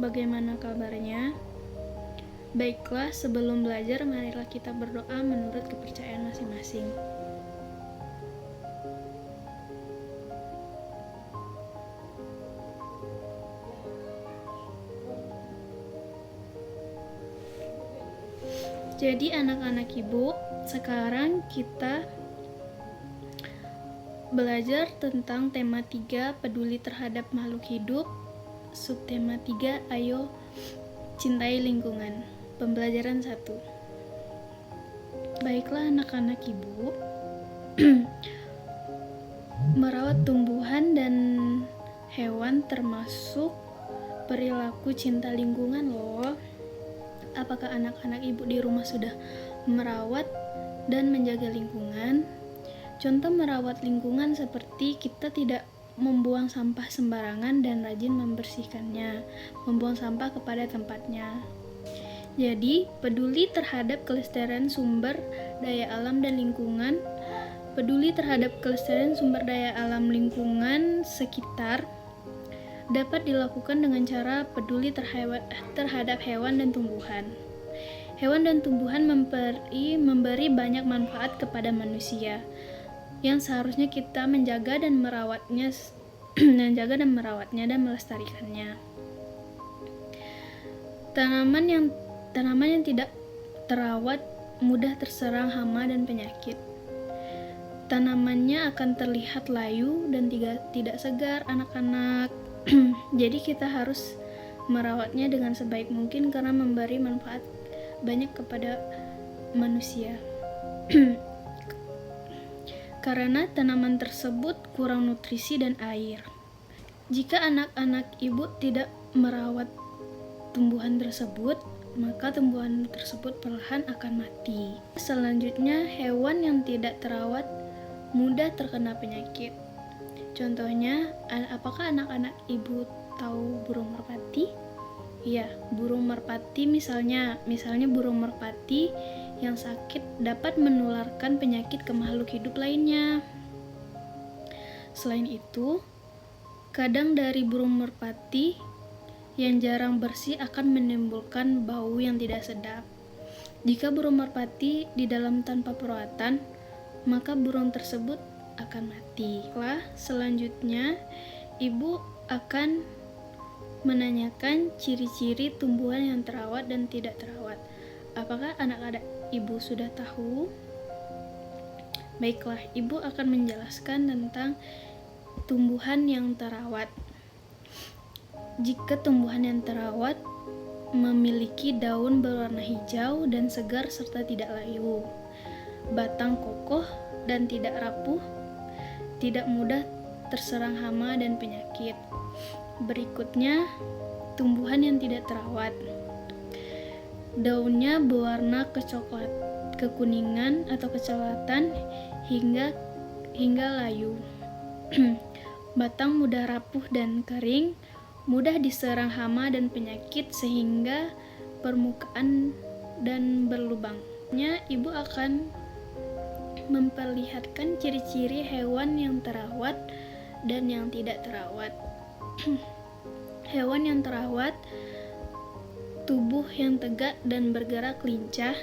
bagaimana kabarnya? Baiklah, sebelum belajar, marilah kita berdoa menurut kepercayaan masing-masing. Jadi anak-anak ibu, sekarang kita belajar tentang tema 3, peduli terhadap makhluk hidup. Subtema 3, ayo cintai lingkungan. Pembelajaran 1. Baiklah anak-anak ibu, merawat tumbuhan dan hewan termasuk perilaku cinta lingkungan loh. Apakah anak-anak ibu di rumah sudah merawat dan menjaga lingkungan? Contoh merawat lingkungan seperti kita tidak membuang sampah sembarangan dan rajin membersihkannya, membuang sampah kepada tempatnya. Jadi, peduli terhadap kelestarian sumber daya alam dan lingkungan, peduli terhadap kelestarian sumber daya alam lingkungan sekitar dapat dilakukan dengan cara peduli terhadap hewan dan tumbuhan. Hewan dan tumbuhan memberi banyak manfaat kepada manusia, yang seharusnya kita menjaga dan merawatnya dan melestarikannya. Tanaman yang tidak terawat mudah terserang hama dan penyakit. Tanamannya akan terlihat layu dan tidak segar, anak-anak. Jadi kita harus merawatnya dengan sebaik mungkin karena memberi manfaat banyak kepada manusia. Karena tanaman tersebut kurang nutrisi dan air. Jika anak-anak ibu tidak merawat tumbuhan tersebut, maka tumbuhan tersebut perlahan akan mati. Selanjutnya, hewan yang tidak terawat mudah terkena penyakit. Contohnya, apakah anak-anak ibu tahu burung merpati? Iya, burung merpati misalnya burung merpati yang sakit dapat menularkan penyakit ke makhluk hidup lainnya. Selain itu, kadang dari burung merpati yang jarang bersih akan menimbulkan bau yang tidak sedap. Jika burung merpati di dalam tanpa perawatan, maka burung tersebut akan mati. Selanjutnya, ibu akan menanyakan ciri-ciri tumbuhan yang terawat dan tidak terawat. Apakah anak-anak ibu sudah tahu? Baiklah, ibu akan menjelaskan tentang tumbuhan yang terawat. Jika tumbuhan yang terawat memiliki daun berwarna hijau dan segar serta tidak layu, batang kokoh dan tidak rapuh, tidak mudah terserang hama dan penyakit. Berikutnya, tumbuhan yang tidak terawat. Daunnya berwarna kekuningan atau kecoklatan hingga layu. Batang mudah rapuh dan kering, mudah diserang hama dan penyakit sehingga permukaan dan berlubangnya. Ibu akan memperlihatkan ciri-ciri hewan yang terawat dan yang tidak terawat. Hewan yang terawat, tubuh yang tegak dan bergerak lincah,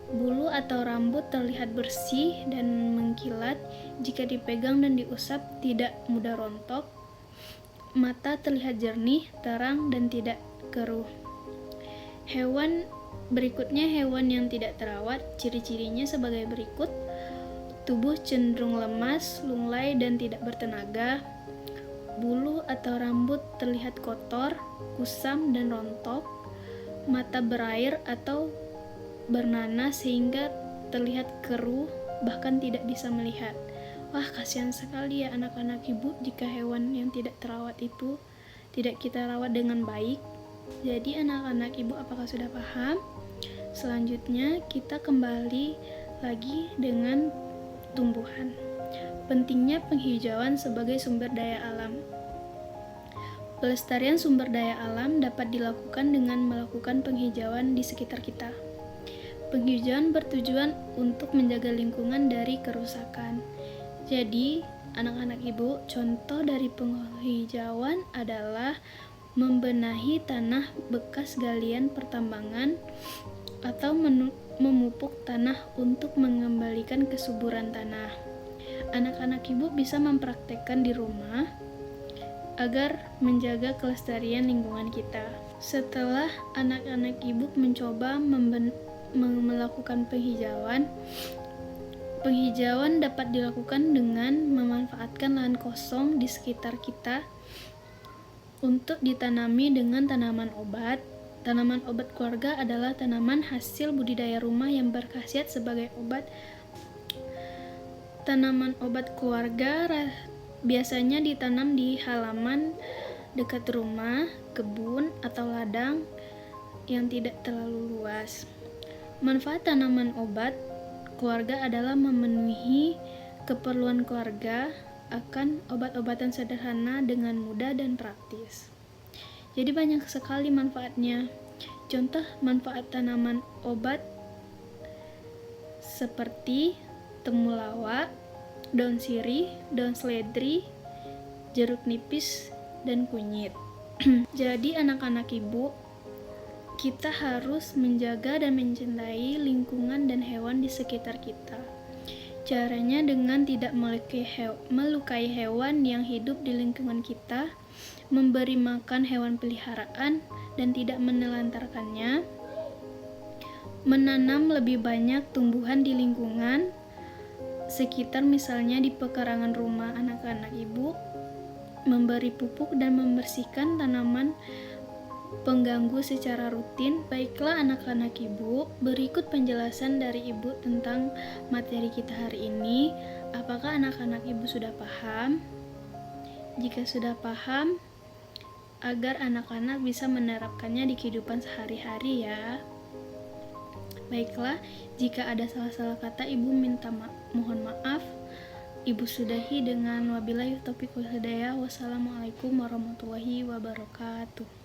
bulu atau rambut terlihat bersih dan mengkilat jika dipegang dan diusap, tidak mudah rontok, mata terlihat jernih, terang dan tidak keruh. Berikutnya hewan yang tidak terawat, ciri-cirinya sebagai berikut: tubuh cenderung lemas, lunglai dan tidak bertenaga. Bulu atau rambut terlihat kotor, kusam dan rontok. Mata berair atau bernanas sehingga terlihat keruh, bahkan tidak bisa melihat. Wah, kasihan sekali ya anak-anak ibu jika hewan yang tidak terawat itu tidak kita rawat dengan baik. Jadi anak-anak ibu apakah sudah paham? Selanjutnya kita kembali lagi dengan tumbuhan. Pentingnya penghijauan sebagai sumber daya alam. Pelestarian sumber daya alam dapat dilakukan dengan melakukan penghijauan di sekitar kita. Penghijauan bertujuan untuk menjaga lingkungan dari kerusakan. Jadi, anak-anak ibu, contoh dari penghijauan adalah membenahi tanah bekas galian pertambangan, atau memupuk tanah untuk mengembalikan kesuburan tanah. Anak-anak ibu bisa mempraktekkan di rumah agar menjaga kelestarian lingkungan kita. Setelah anak-anak ibu mencoba melakukan penghijauan dapat dilakukan dengan memanfaatkan lahan kosong di sekitar kita untuk ditanami dengan tanaman obat. Tanaman obat keluarga adalah tanaman hasil budidaya rumah yang berkhasiat sebagai obat. Tanaman obat keluarga biasanya ditanam di halaman dekat rumah, kebun, atau ladang yang tidak terlalu luas. Manfaat tanaman obat keluarga adalah memenuhi keperluan keluarga akan obat-obatan sederhana dengan mudah dan praktis. Jadi banyak sekali manfaatnya. Contoh manfaat tanaman obat seperti temulawak, daun sirih, daun seledri, jeruk nipis, dan kunyit. Jadi anak-anak ibu, kita harus menjaga dan mencintai lingkungan dan hewan di sekitar kita. Caranya dengan tidak melukai hewan yang hidup di lingkungan kita, memberi makan hewan peliharaan dan tidak menelantarkannya, menanam lebih banyak tumbuhan di lingkungan sekitar, misalnya di pekarangan rumah anak-anak ibu, memberi pupuk dan membersihkan tanaman pengganggu secara rutin. Baiklah anak-anak ibu, berikut penjelasan dari ibu tentang materi kita hari ini. Apakah anak-anak ibu sudah paham? Jika sudah paham, agar anak-anak bisa menerapkannya di kehidupan sehari-hari ya. Baiklah, jika ada salah-salah kata ibu mohon maaf. Ibu sudahi dengan wabillahi taufiq wal hidayah. Wassalamualaikum warahmatullahi wabarakatuh.